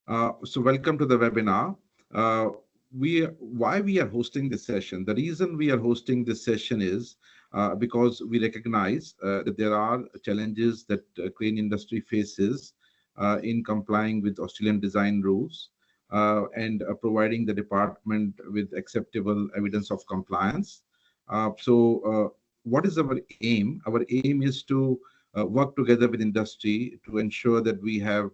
So welcome to the webinar. Why we are hosting this session? The reason we are hosting this session is because we recognize that there are challenges that crane industry faces in complying with Australian design rules and providing the department with acceptable evidence of compliance. What is our aim? Our aim is to work together with industry to ensure that we have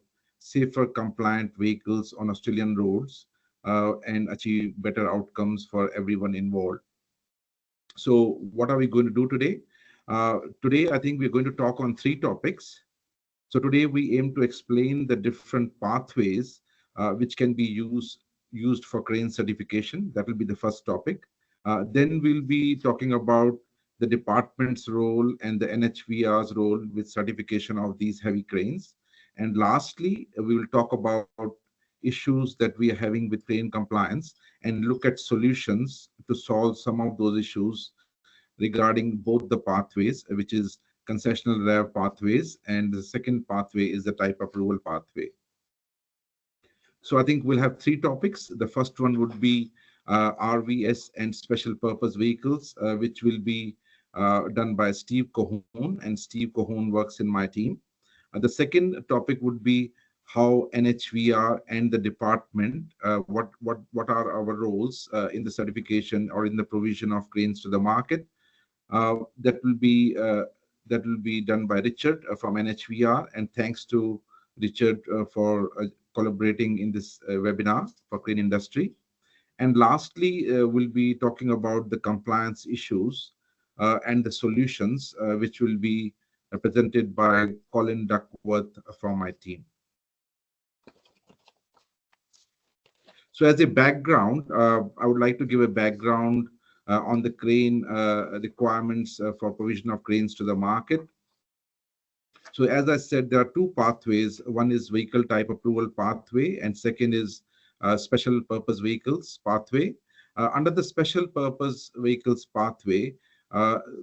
safer, compliant vehicles on Australian roads and achieve better outcomes for everyone involved. So, what are we going to do today? Today, I think we're going to talk on three topics. So, today we aim to explain the different pathways which can be used for crane certification. That will be the first topic. Then we'll be talking about the department's role and the NHVR's role with certification of these heavy cranes. And lastly, we will talk about issues that we are having with crane compliance and look at solutions to solve some of those issues regarding both the pathways, which is concessional RAV pathways, and the second pathway is the type approval pathway. So I think we'll have three topics. The first one would be RVS and special purpose vehicles, which will be done by Steve Cohon, and Steve Cohon works in my team. The second topic would be how NHVR and the department, what are our roles in the certification or in the provision of cranes to the market. That will be done by Richard from NHVR, and thanks to Richard for collaborating in this webinar for crane industry. And lastly, we'll be talking about the compliance issues and the solutions, which will be presented by Colin Duckworth from my team. So as a background, I would like to give a background on the crane requirements for provision of cranes to the market. So as I said, there are two pathways. One is vehicle type approval pathway, and second is special purpose vehicles pathway. Under the special purpose vehicles pathway,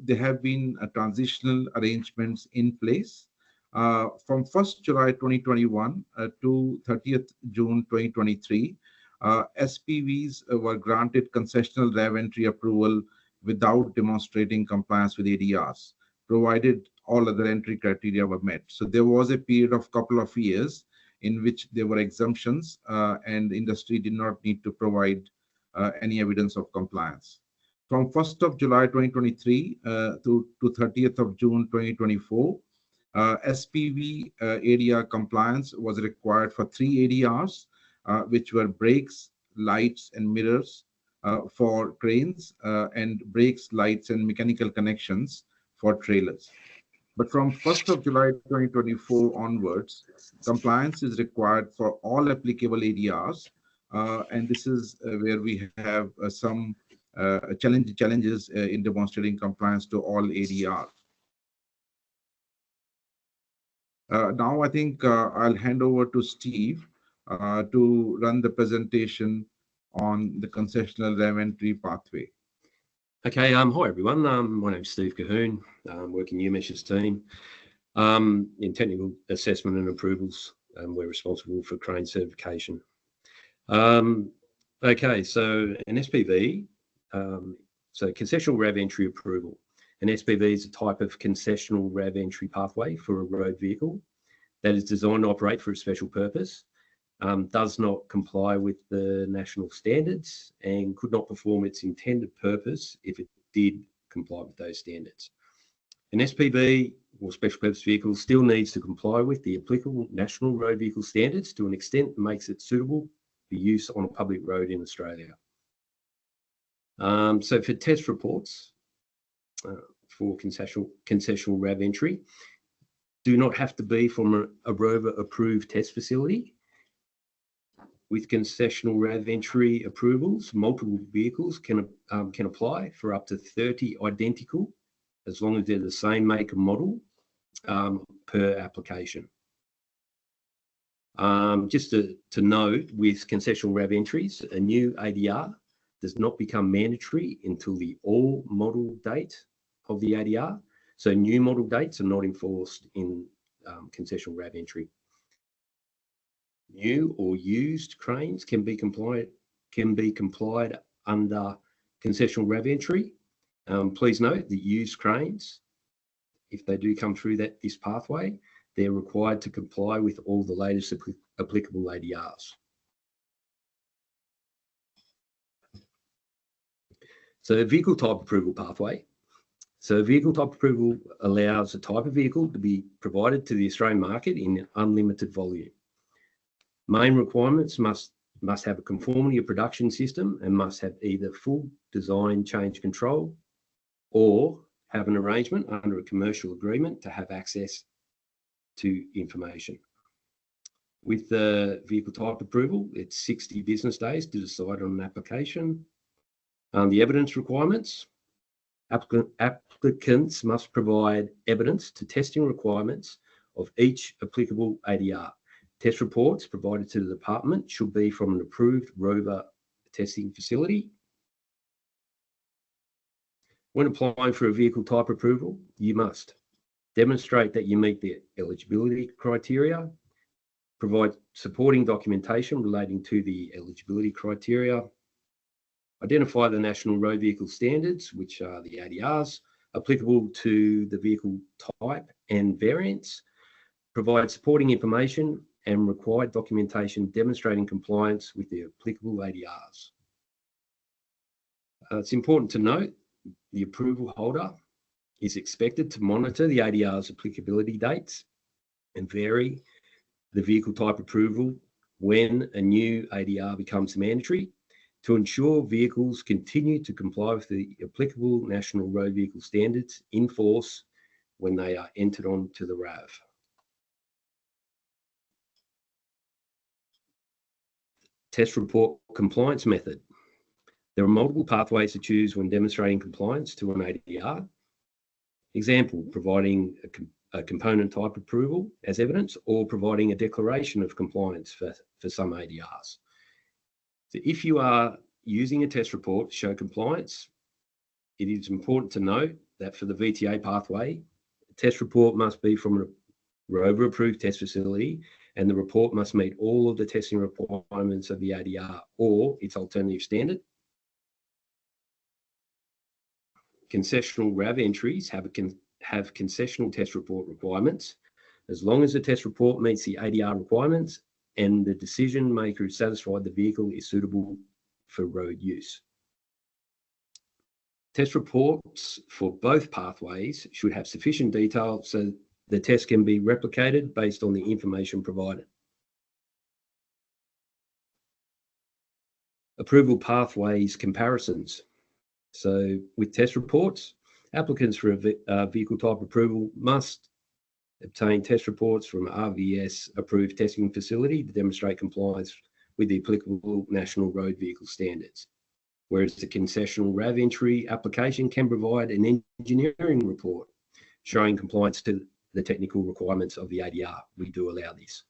there have been transitional arrangements in place. From 1st July 2021 to 30th June 2023, SPVs were granted concessional RAV entry approval without demonstrating compliance with ADRs, provided all other entry criteria were met. So there was a period of couple of years in which there were exemptions and industry did not need to provide any evidence of compliance. From 1st of July 2023 to 30th of June 2024, SPV ADR compliance was required for 3 ADRs, which were brakes, lights, and mirrors for cranes, and brakes, lights, and mechanical connections for trailers. But from 1st of July 2024 onwards, compliance is required for all applicable ADRs, and this is where we have some challenges in demonstrating compliance to all ADR. Now I think I'll hand over to Steve to run the presentation on the concessional RAV entry pathway. Okay, hi everyone. My name's Steve Cahoon. I'm working in UMesh's team in technical assessment and approvals. We're responsible for crane certification. Okay, so an SPV, so concessional RAV entry approval. An SPV is a type of concessional RAV entry pathway for a road vehicle that is designed to operate for a special purpose, does not comply with the national standards, and could not perform its intended purpose if it did comply with those standards. An SPV or special purpose vehicle still needs to comply with the applicable national road vehicle standards to an extent that makes it suitable for use on a public road in Australia. So for test reports for concessional RAV entry, do not have to be from a Rover approved test facility. With concessional RAV entry approvals, multiple vehicles can apply for up to 30 identical, as long as they're the same make and model per application. Just to note, with concessional RAV entries, a new ADR does not become mandatory until the all model date of the ADR. So new model dates are not enforced in concessional RAV entry. New or used cranes can be complied under concessional RAV entry. Please note that used cranes, if they do come through this pathway, they're required to comply with all the latest applicable ADRs. So vehicle type approval pathway. So vehicle type approval allows a type of vehicle to be provided to the Australian market in unlimited volume. Main requirements must have a conformity of production system and must have either full design change control or have an arrangement under a commercial agreement to have access to information. With the vehicle type approval, it's 60 business days to decide on an application. The evidence requirements. Applicants must provide evidence to testing requirements of each applicable ADR. Test reports provided to the department should be from an approved rover testing facility. When applying for a vehicle type approval, you must demonstrate that you meet the eligibility criteria, provide supporting documentation relating to the eligibility criteria, identify the National Road Vehicle Standards, which are the ADRs, applicable to the vehicle type and variants, provide supporting information and required documentation demonstrating compliance with the applicable ADRs. It's important to note the approval holder is expected to monitor the ADR's applicability dates and vary the vehicle type approval when a new ADR becomes mandatory to ensure vehicles continue to comply with the applicable National Road Vehicle Standards in force when they are entered onto the RAV. Test report compliance method. There are multiple pathways to choose when demonstrating compliance to an ADR. Example, providing a component type approval as evidence or providing a declaration of compliance for some ADRs. So if you are using a test report to show compliance, it is important to note that for the VTA pathway, the test report must be from a rover approved test facility and the report must meet all of the testing requirements of the ADR or its alternative standard. Concessional RAV entries have concessional test report requirements as long as the test report meets the ADR requirements and the decision maker is satisfied the vehicle is suitable for road use. Test reports for both pathways should have sufficient detail so the test can be replicated based on the information provided. Approval pathways comparisons. So with test reports, applicants for a vehicle type approval must obtain test reports from an RVS approved testing facility to demonstrate compliance with the applicable National Road Vehicle Standards. Whereas the concessional RAV entry application can provide an engineering report showing compliance to the technical requirements of the ADR. We do allow this.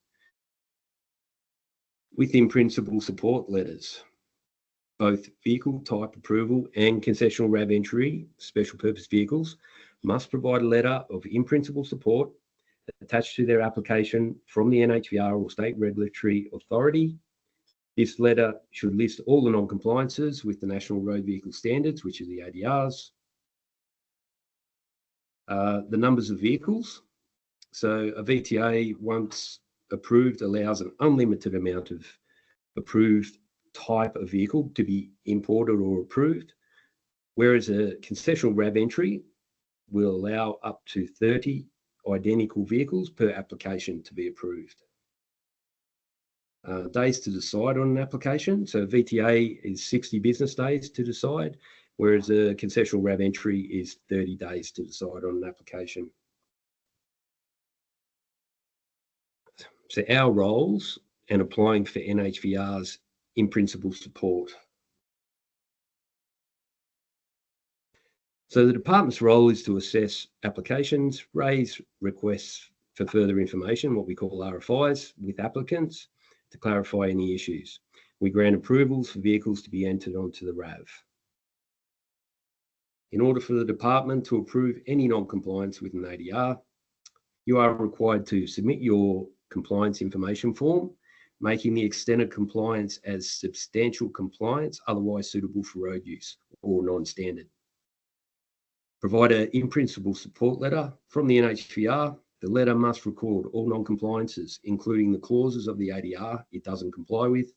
With in-principle support letters, both vehicle type approval and concessional RAV entry special purpose vehicles must provide a letter of in-principle support attached to their application from the NHVR or state regulatory authority. This letter should list all the non-compliances with the National Road Vehicle Standards, which are the ADRs, the numbers of vehicles. So a VTA, once approved, allows an unlimited amount of approved type of vehicle to be imported or approved, whereas a concessional RAV entry will allow up to 30 identical vehicles per application to be approved. Days to decide on an application. So VTA is 60 business days to decide, whereas a concessional RAV entry is 30 days to decide on an application. So our roles and applying for NHVR's in-principle support. So the department's role is to assess applications, raise requests for further information, what we call RFIs, with applicants to clarify any issues. We grant approvals for vehicles to be entered onto the RAV. In order for the department to approve any non-compliance with an ADR, you are required to submit your compliance information form, making the extent of compliance as substantial compliance, otherwise suitable for road use or non-standard. Provide an in-principle support letter from the NHVR. The letter must record all non-compliances, including the clauses of the ADR it doesn't comply with.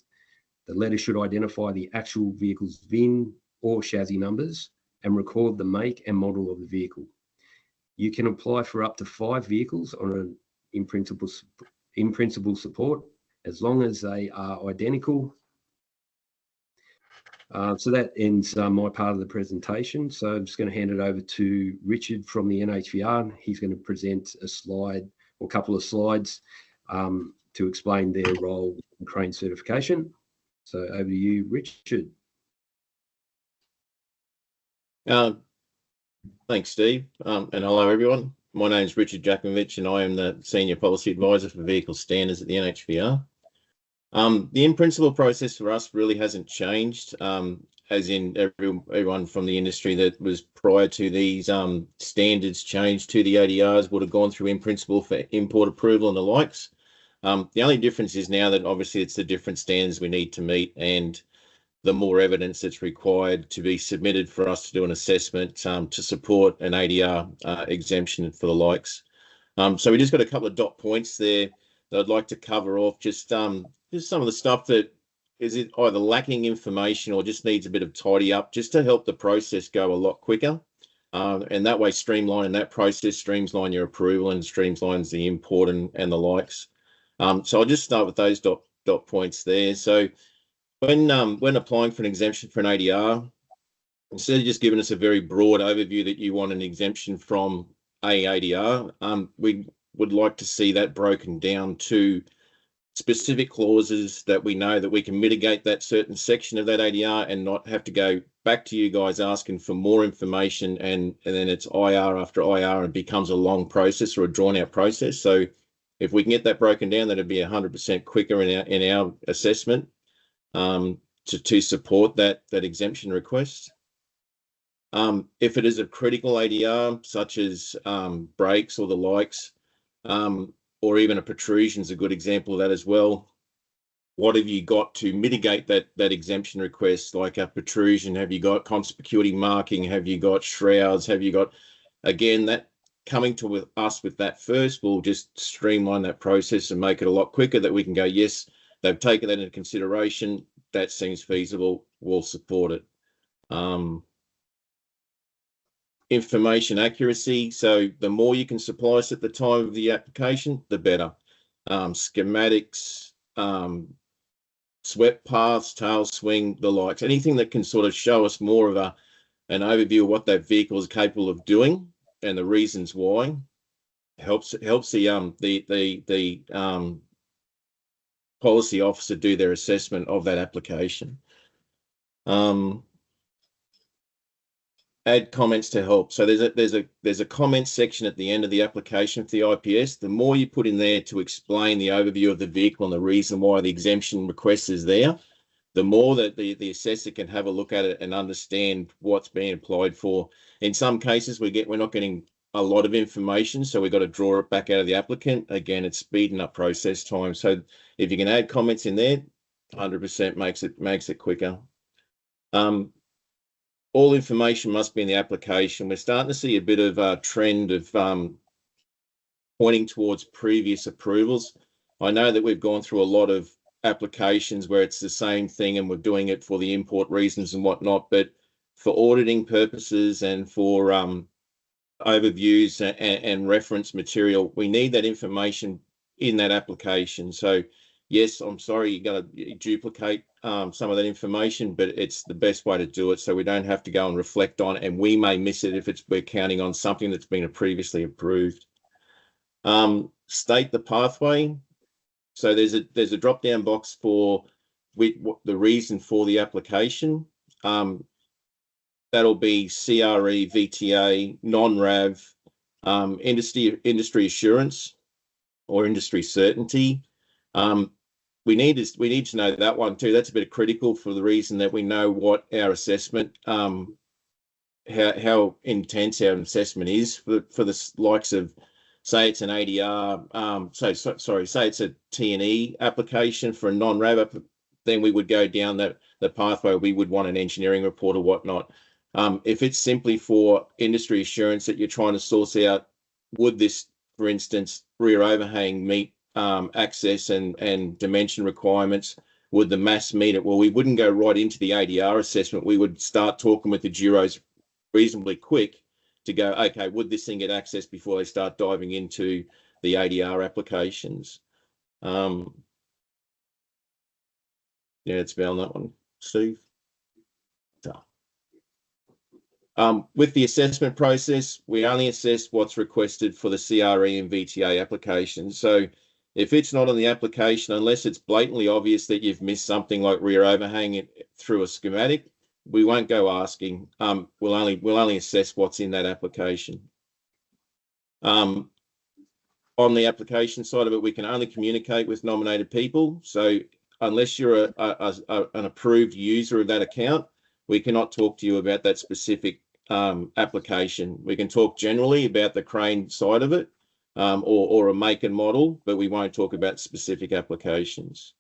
The letter should identify the actual vehicle's VIN or chassis numbers and record the make and model of the vehicle. You can apply for up to 5 vehicles on an in-principle support, as long as they are identical. So that ends my part of the presentation. So I'm just going to hand it over to Richard from the NHVR. He's going to present a slide or a couple of slides to explain their role in crane certification. So over to you, Richard. Thanks, Steve, and hello, everyone. My name is Richard Jakovich, and I am the Senior Policy Advisor for Vehicle Standards at the NHVR. The in-principle process for us really hasn't changed, as in everyone from the industry that was prior to these standards change to the ADRs would have gone through in-principle for import approval and the likes. The only difference is now that obviously it's the different standards we need to meet, and the more evidence that's required to be submitted for us to do an assessment to support an ADR exemption for the likes. So we just got a couple of dot points there that I'd like to cover off, just some of the stuff that is either lacking information or just needs a bit of tidy up, just to help the process go a lot quicker. And that way streamlining that process, streamline your approval and streamlines the import and the likes. So I'll just start with those dot points there. So when applying for an exemption for an ADR, instead of just giving us a very broad overview that you want an exemption from a ADR, we would like to see that broken down to specific clauses that we know that we can mitigate that certain section of that ADR and not have to go back to you guys asking for more information, and then it's IR after IR and it becomes a long process or a drawn out process. So if we can get that broken down, that'd be 100% quicker in our assessment to support that exemption request. If it is a critical ADR, such as brakes or the likes, or even a protrusion is a good example of that as well. What have you got to mitigate that exemption request? Like a protrusion, have you got conspicuity marking? Have you got shrouds? Have you got, again, that coming to us with that first will just streamline that process and make it a lot quicker, that we can go, yes, they've taken that into consideration. That seems feasible. We'll support it. Information accuracy. So the more you can supply us at the time of the application, the better. Schematics, swept paths, tail swing, the likes, anything that can sort of show us more of an overview of what that vehicle is capable of doing and the reasons why helps the policy officer do their assessment of that application. Add comments to help. So there's a comment section at the end of the application for the IPS. The more you put in there to explain the overview of the vehicle and the reason why the exemption request is there, the more that the assessor can have a look at it and understand what's being applied for. In some cases, we're not getting a lot of information, so we've got to draw it back out of the applicant. Again, it's speeding up process time. So if you can add comments in there, 100% makes it quicker. All information must be in the application. We're starting to see a bit of a trend of pointing towards previous approvals. I know that we've gone through a lot of applications where it's the same thing and we're doing it for the import reasons and whatnot, but for auditing purposes and for overviews and reference material, we need that information in that application. So yes, I'm sorry, you got to duplicate some of that information, but it's the best way to do it so we don't have to go and reflect on it, and we may miss it if we're counting on something that's been previously approved. State the pathway. So there's a drop-down box for the reason for the application. That'll be CRE, VTA, non-RAV, industry assurance or industry certainty. We need to know that one too. That's a bit critical for the reason that we know what our assessment, how intense our assessment is for the likes of say it's an ADR, say it's a T&E application for a non-RAB, then we would go down the pathway. We would want an engineering report or whatnot. If it's simply for industry assurance that you're trying to source out, would this, for instance, rear overhang meet access and dimension requirements? Would the mass meet it? Well, we wouldn't go right into the ADR assessment. We would start talking with the Duros reasonably quick to go, okay, would this thing get access before they start diving into the ADR applications? Yeah, it's about that one, Steve. With the assessment process, we only assess what's requested for the CRE and VTA applications. So if it's not on the application, unless it's blatantly obvious that you've missed something like rear overhang through a schematic, we won't go asking. We'll only assess what's in that application. On the application side of it, we can only communicate with nominated people. So unless you're an approved user of that account, we cannot talk to you about that specific application. We can talk generally about the crane side of it, or a make and model, but we won't talk about specific applications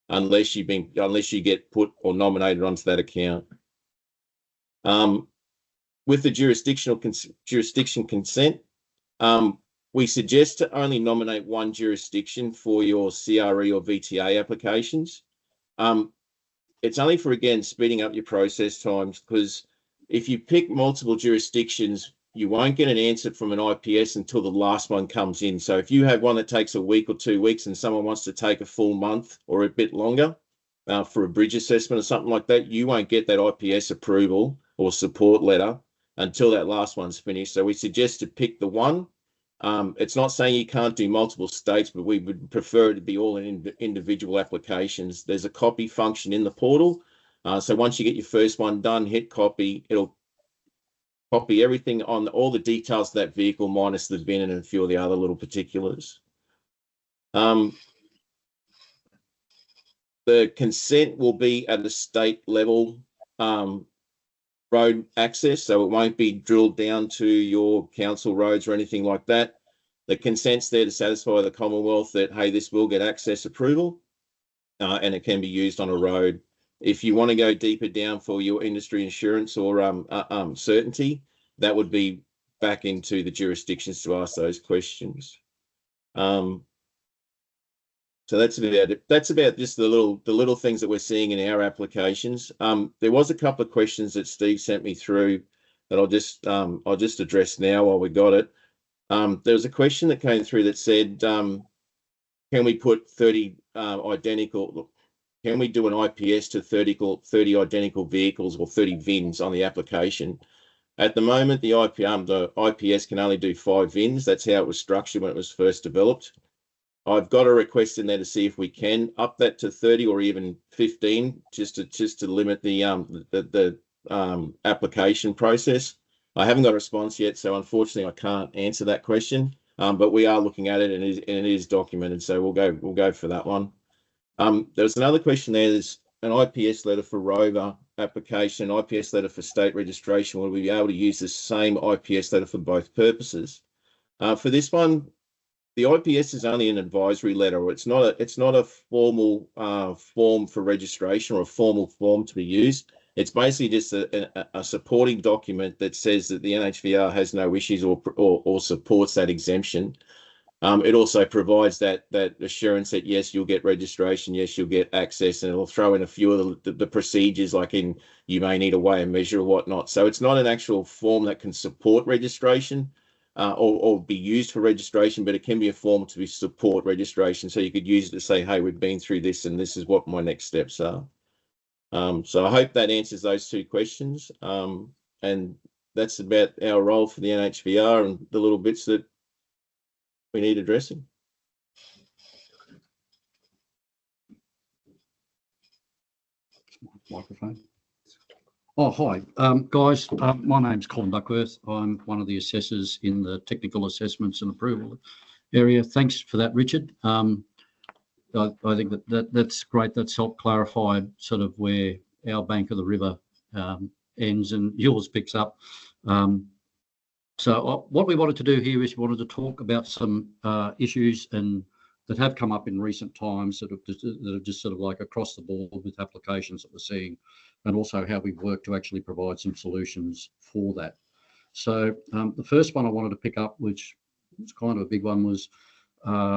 unless you get put or nominated onto that account. With the jurisdiction consent, we suggest to only nominate one jurisdiction for your CRE or VTA applications. It's only for, again, speeding up your process times, because if you pick multiple jurisdictions, you won't get an answer from an IPS until the last one comes in. So if you have one that takes a week or 2 weeks and someone wants to take a full month or a bit longer for a bridge assessment or something like that, you won't get that IPS approval or support letter until that last one's finished. So we suggest to pick the one. It's not saying you can't do multiple states, but we would prefer it to be all in individual applications. There's a copy function in the portal. So once you get your first one done, hit copy. It'll copy everything on all the details of that vehicle minus the VIN and a few of the other little particulars. The consent will be at a state level road access, so it won't be drilled down to your council roads or anything like that. The consent's there to satisfy the Commonwealth that, hey, this will get access approval and it can be used on a road. If you want to go deeper down for your industry insurance or certainty, that would be back into the jurisdictions to ask those questions. So that's about it. That's about just the little things that we're seeing in our applications. There was a couple of questions that Steve sent me through that I'll just address now while we got it. There was a question that came through that said, can we put 30 identical? Can we do an IPS to 30 identical vehicles or 30 VINs on the application? At the moment, the IPS can only do 5 VINs. That's how it was structured when it was first developed. I've got a request in there to see if we can up that to 30 or even 15, just to limit the application process. I haven't got a response yet, so unfortunately I can't answer that question. But we are looking at it, and it is documented, so we'll go for that one. There's another question there. There's an IPS letter for Rover application, IPS letter for state registration. Will we be able to use the same IPS letter for both purposes? For this one, the IPS is only an advisory letter. It's not a formal form for registration or a formal form to be used. It's basically just a supporting document that says that the NHVR has no issues or supports that exemption. It also provides that assurance that yes, you'll get registration, yes, you'll get access, and it'll throw in a few of the procedures, like you may need a weigh and measure or whatnot. So it's not an actual form that can support registration or be used for registration, but it can be a form to support registration. So you could use it to say, hey, we've been through this and this is what my next steps are. So I hope that answers those 2 questions. And that's about our role for the NHVR and the little bits that we need addressing. Microphone. Oh, hi, guys. My name's Colin Duckworth. I'm one of the assessors in the technical assessments and approval area. Thanks for that, Richard. I think that's great. That's helped clarify sort of where our bank of the river ends and yours picks up. So what we wanted to do here is we wanted to talk about some issues and that have come up in recent times that are just sort of like across the board with applications that we're seeing, and also how we've worked to actually provide some solutions for that. So the first one I wanted to pick up, which was kind of a big one, was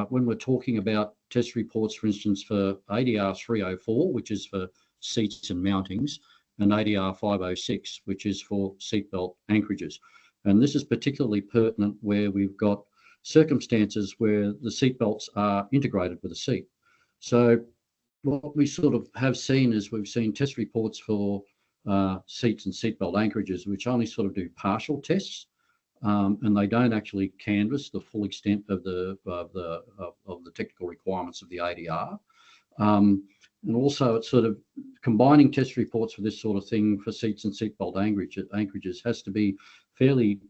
when we're talking about test reports, for instance, for ADR 304, which is for seats and mountings, and ADR 506, which is for seatbelt anchorages. And this is particularly pertinent where we've got circumstances where the seatbelts are integrated with the seat. So what we sort of have seen is we've seen test reports for seats and seatbelt anchorages, which only sort of do partial tests, and they don't actually canvass the full extent of the technical requirements of the ADR. And also it's sort of combining test reports for this sort of thing for seats and seatbelt anchorages has to be fairly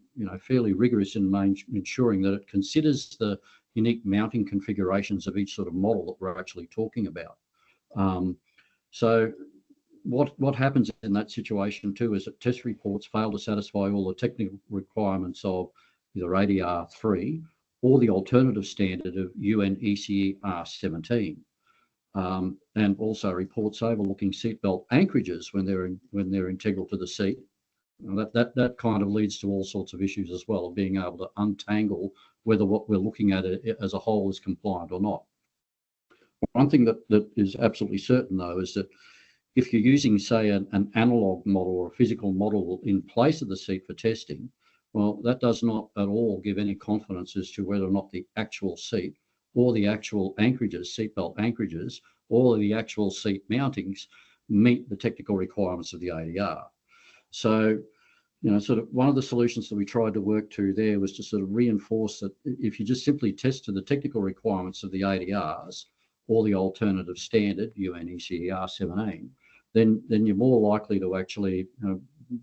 rigorous in ensuring that it considers the unique mounting configurations of each sort of model that we're actually talking about. So what happens in that situation too is that test reports fail to satisfy all the technical requirements of either ADR 3 or the alternative standard of UN ECE R17. And also reports overlooking seatbelt anchorages when they're integral to the seat. And that kind of leads to all sorts of issues as well, of being able to untangle whether what we're looking at as a whole is compliant or not. One thing that is absolutely certain though is that if you're using, say, an analog model or a physical model in place of the seat for testing, well, that does not at all give any confidence as to whether or not the actual seat or the actual anchorages, seatbelt anchorages, or the actual seat mountings meet the technical requirements of the ADR. So, sort of one of the solutions that we tried to work to there was to sort of reinforce that if you just simply test to the technical requirements of the ADRs or the alternative standard, UN ECE R17, then you're more likely to actually,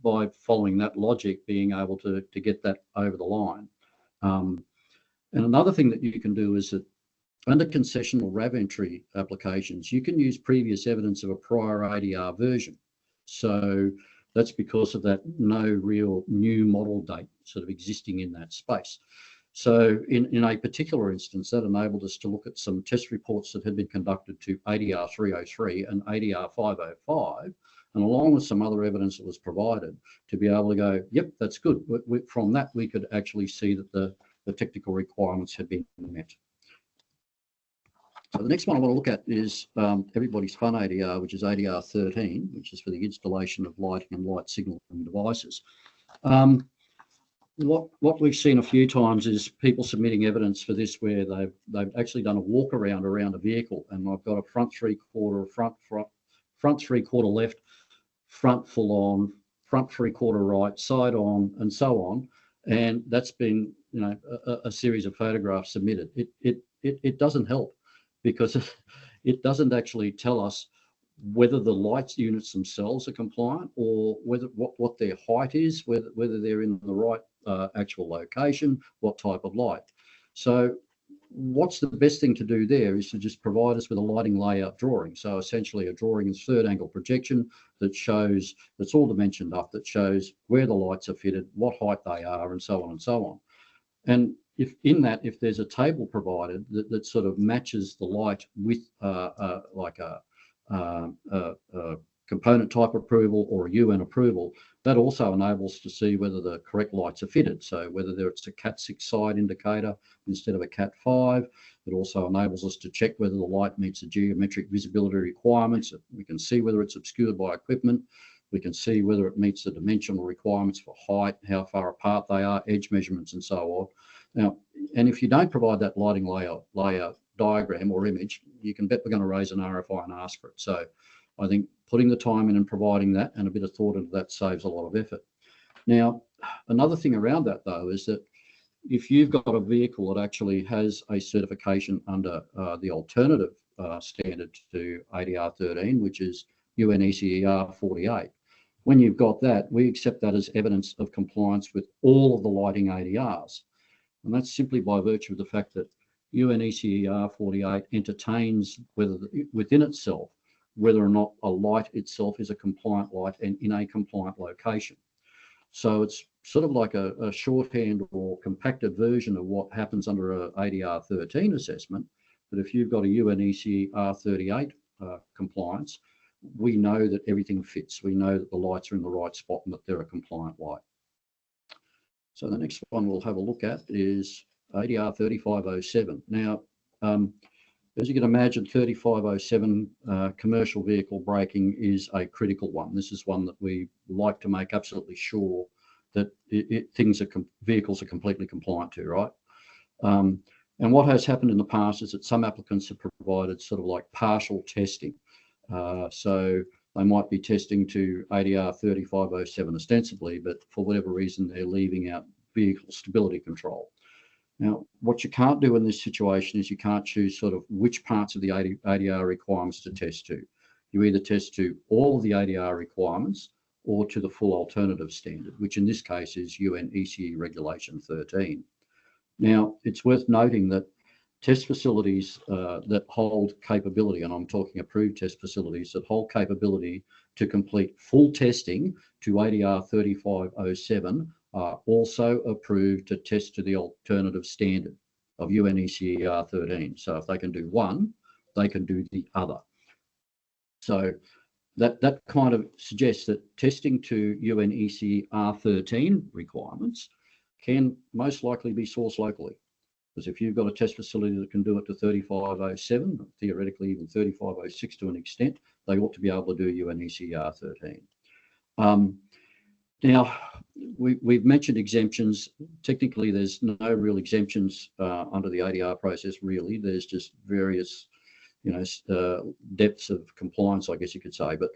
by following that logic, being able to get that over the line. And another thing that you can do is that under concessional RAV entry applications, you can use previous evidence of a prior ADR version. So that's because of that no real new model date sort of existing in that space. So in a particular instance, that enabled us to look at some test reports that had been conducted to ADR 303 and ADR 505, and along with some other evidence that was provided to be able to go, yep, that's good. From that, we could actually see that the technical requirements had been met. So the next one I want to look at is everybody's fun ADR, which is ADR 13, which is for the installation of lighting and light signaling devices. What we've seen a few times is people submitting evidence for this where they've actually done a walk around a vehicle, and I've got a front three-quarter, front three-quarter left, front full on, front three-quarter right, side on, and so on. And that's been, a series of photographs submitted. It doesn't help, because it doesn't actually tell us whether the lights units themselves are compliant, or whether what their height is, whether they're in the right actual location, what type of light. So what's the best thing to do there is to just provide us with a lighting layout drawing. So essentially a drawing is third angle projection that's all dimensioned up, that shows where the lights are fitted, what height they are, and so on and so on. And if there's a table provided that sort of matches the light with like a component type approval or a UN approval, that also enables to see whether the correct lights are fitted. So whether it's a Cat 6 side indicator instead of a Cat 5, it also enables us to check whether the light meets the geometric visibility requirements. We can see whether it's obscured by equipment. We can see whether it meets the dimensional requirements for height, how far apart they are, edge measurements, and so on. Now, and if you don't provide that lighting layout diagram or image, you can bet we're going to raise an RFI and ask for it. So I think putting the time in and providing that and a bit of thought into that saves a lot of effort. Now, another thing around that though is that if you've got a vehicle that actually has a certification under the alternative standard to ADR 13, which is UN ECE R48, when you've got that, we accept that as evidence of compliance with all of the lighting ADRs. And that's simply by virtue of the fact that UN ECE R48 entertains within itself whether or not a light itself is a compliant light and in a compliant location. So it's sort of like a shorthand or compacted version of what happens under a ADR 13 assessment. But if you've got a UNEC R38 compliance, we know that everything fits. We know that the lights are in the right spot and that they're a compliant light. So the next one we'll have a look at is ADR 3507. Now, as you can imagine, 3507 commercial vehicle braking is a critical one. This is one that we like to make absolutely sure that vehicles are completely compliant to, right? And what has happened in the past is that some applicants have provided sort of like partial testing. So they might be testing to ADR 3507 ostensibly, but for whatever reason, they're leaving out vehicle stability control. Now, what you can't do in this situation is you can't choose sort of which parts of the ADR requirements to test to. You either test to all of the ADR requirements or to the full alternative standard, which in this case is UNECE Regulation 13. Now, it's worth noting that test facilities that hold capability, and I'm talking approved test facilities that hold capability to complete full testing to ADR 3507 are also approved to test to the alternative standard of UNECE R13. So if they can do one, they can do the other. So that kind of suggests that testing to UNECE R13 requirements can most likely be sourced locally. Because if you've got a test facility that can do it to 3507, theoretically even 3506 to an extent, they ought to be able to do UNECE R13. Now, we've mentioned exemptions. Technically, there's no real exemptions under the ADR process, really. There's just various, depths of compliance, I guess you could say. But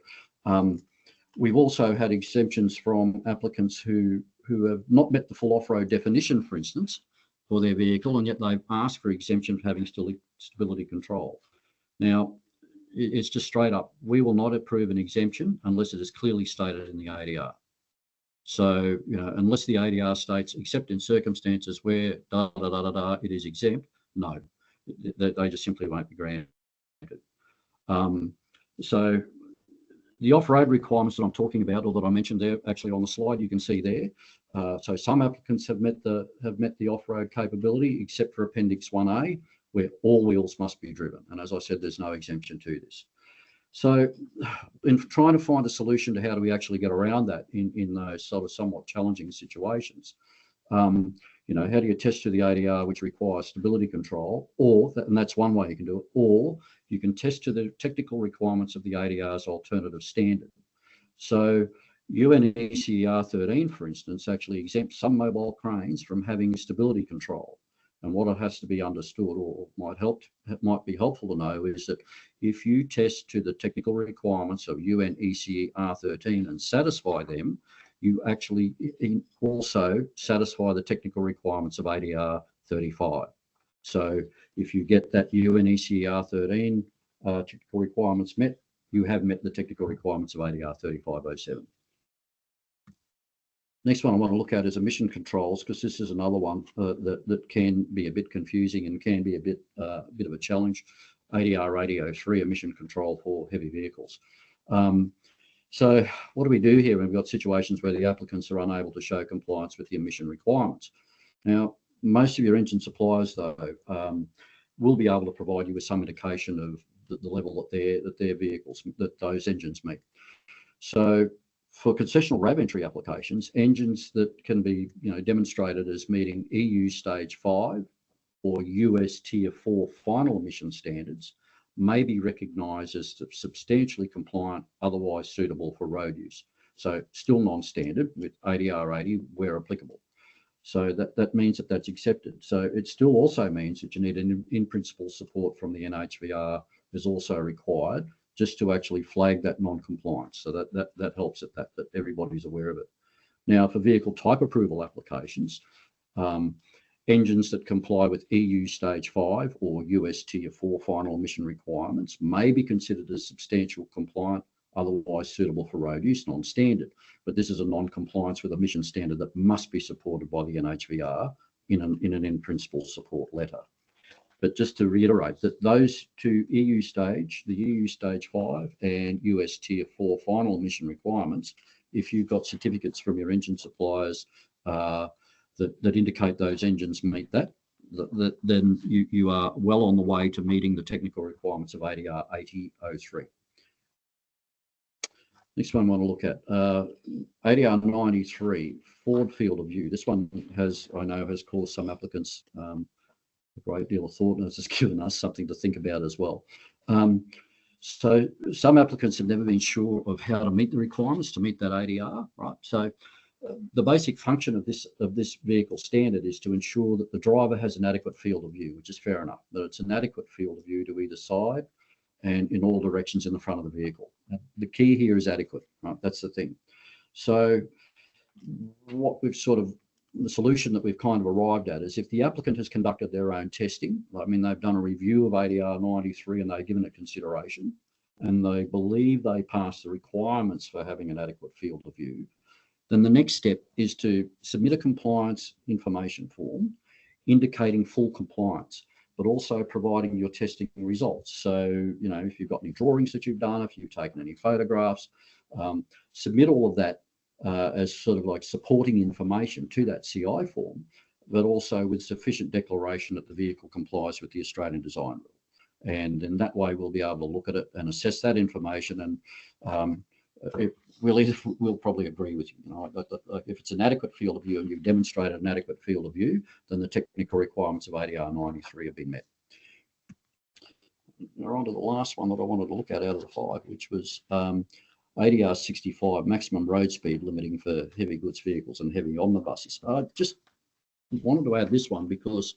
we've also had exemptions from applicants who have not met the full off-road definition, for instance, for their vehicle, and yet they've asked for exemption for having stability control. Now, it's just straight up. We will not approve an exemption unless it is clearly stated in the ADR. So, unless the ADR states, except in circumstances where it is exempt, no, they just simply won't be granted. So the off-road requirements that I'm talking about, or that I mentioned there, actually on the slide, you can see there. So some applicants have met the off-road capability, except for Appendix 1A, where all wheels must be driven. And as I said, there's no exemption to this. So in trying to find a solution to how do we actually get around that in those sort of somewhat challenging situations, how do you test to the ADR, which requires stability control, and that's one way you can do it, or you can test to the technical requirements of the ADR's alternative standard. So UNECE R13, for instance, actually exempts some mobile cranes from having stability control. And what it has to be understood, or might be helpful to know, is that if you test to the technical requirements of UNECE R13 and satisfy them, you actually also satisfy the technical requirements of ADR 35. So if you get that UNECE R13 technical requirements met, you have met the technical requirements of ADR 3507. Next one I want to look at is emission controls, because this is another one that can be a bit confusing and can be a bit of a challenge. ADR 803 emission control for heavy vehicles. So what do we do here when we've got situations where the applicants are unable to show compliance with the emission requirements? Now, most of your engine suppliers, though, will be able to provide you with some indication of the level that their vehicles, that those engines meet. So for concessional RAV entry applications, engines that can be demonstrated as meeting EU Stage 5 or US Tier 4 final emission standards may be recognised as substantially compliant, otherwise suitable for road use. So still non-standard with ADR 80 where applicable. So that means that that's accepted. So it still also means that you need an in-principle support from the NHVR is also required, just to actually flag that non-compliance. So that helps that everybody's aware of it. Now, for vehicle type approval applications, engines that comply with EU Stage 5 or US Tier 4 final emission requirements may be considered as substantial compliant, otherwise suitable for road use, non-standard. But this is a non-compliance with emission standard that must be supported by the NHVR in an in-principle support letter. But just to reiterate that those two EU stage, the EU Stage 5 and US Tier 4 final emission requirements, if you've got certificates from your engine suppliers that indicate those engines meet that, then you are well on the way to meeting the technical requirements of ADR 8003. Next one I want to look at, ADR 93, forward field of view. This one I know has caused some applicants a great deal of thought, and it's given us something to think about as well. So some applicants have never been sure of how to meet the requirements to meet that ADR, right? So the basic function of this vehicle standard is to ensure that the driver has an adequate field of view, which is fair enough, that it's an adequate field of view to either side and in all directions in the front of the vehicle. The key here is adequate, right? That's the thing. So what the solution that we've kind of arrived at is if the applicant has conducted their own testing, I mean, they've done a review of ADR 93 and they've given it consideration, and they believe they pass the requirements for having an adequate field of view, then the next step is to submit a compliance information form indicating full compliance, but also providing your testing results. So, you know, if you've got any drawings that you've done, if you've taken any photographs, submit all of that as sort of like supporting information to that CI form, but also with sufficient declaration that the vehicle complies with the Australian design rule. And in that way, we'll be able to look at it and assess that information. And we'll probably agree with you. You know, if it's an adequate field of view and you've demonstrated an adequate field of view, then the technical requirements of ADR 93 have been met. We're on to the last one that I wanted to look at out of the 5, which was ADR 65, maximum road speed limiting for heavy goods vehicles and heavy omnibuses. I just wanted to add this one because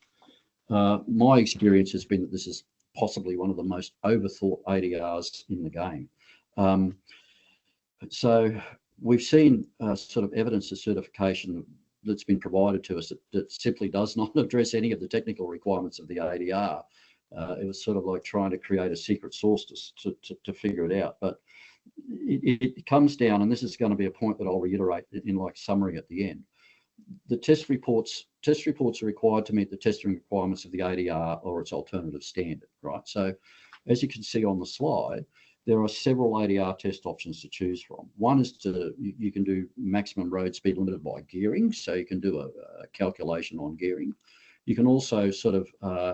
my experience has been that this is possibly one of the most overthought ADRs in the game. So we've seen sort of evidence of certification that's been provided to us that simply does not address any of the technical requirements of the ADR. It was sort of like trying to create a secret sauce to figure it out. But it comes down, and this is going to be a point that I'll reiterate in like summary at the end. The test reports are required to meet the testing requirements of the ADR or its alternative standard, right? So as you can see on the slide, there are several ADR test options to choose from. One is you can do maximum road speed limited by gearing, so you can do a calculation on gearing. You can also sort of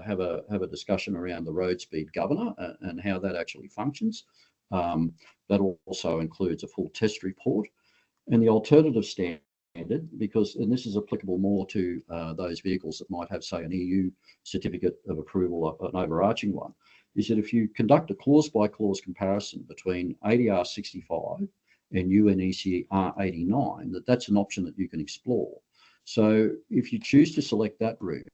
have a discussion around the road speed governor and how that actually functions. That also includes a full test report. And the alternative standard, and this is applicable more to those vehicles that might have, say, an EU certificate of approval, an overarching one, is that if you conduct a clause-by-clause comparison between ADR 65 and UNEC R89, that's an option that you can explore. So if you choose to select that route,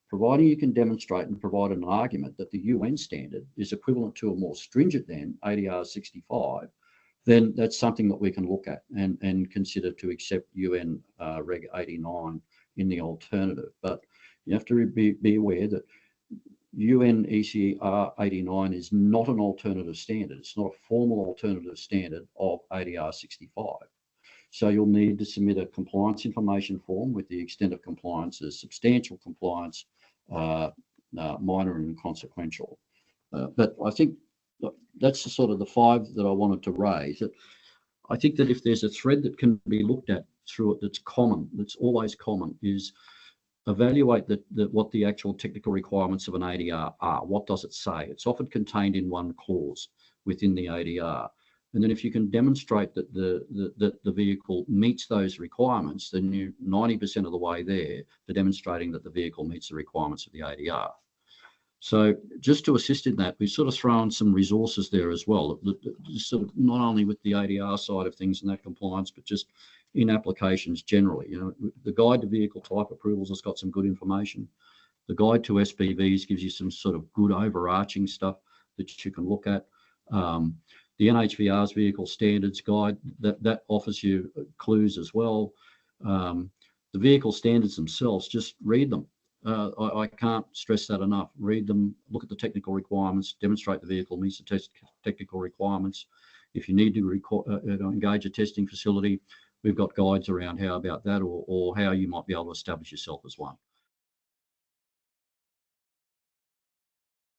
providing you can demonstrate and provide an argument that the UN standard is equivalent to or more stringent than ADR 65, then that's something that we can look at and consider to accept UN Reg 89 in the alternative. But you have to be aware that UNEC R89 is not an alternative standard. It's not a formal alternative standard of ADR 65. So you'll need to submit a compliance information form with the extent of compliance as substantial compliance, minor and inconsequential. But I think that's the sort of the 5 that I wanted to raise. I think that if there's a thread that can be looked at through it that's common, that's always common, is evaluate what the actual technical requirements of an ADR are. What does it say? It's often contained in one clause within the ADR. And then if you can demonstrate that the vehicle meets those requirements, then you're 90% of the way there to demonstrating that the vehicle meets the requirements of the ADR. So just to assist in that, we've sort of thrown some resources there as well, sort of not only with the ADR side of things and that compliance, but just in applications generally. You know, the guide to vehicle type approvals has got some good information. The guide to SPVs gives you some sort of good overarching stuff that you can look at. The NHVR's vehicle standards guide, that offers you clues as well. The vehicle standards themselves, just read them. I can't stress that enough. Read them, look at the technical requirements, demonstrate the vehicle meets the technical requirements. If you need to engage a testing facility, we've got guides around how about that, or how you might be able to establish yourself as one.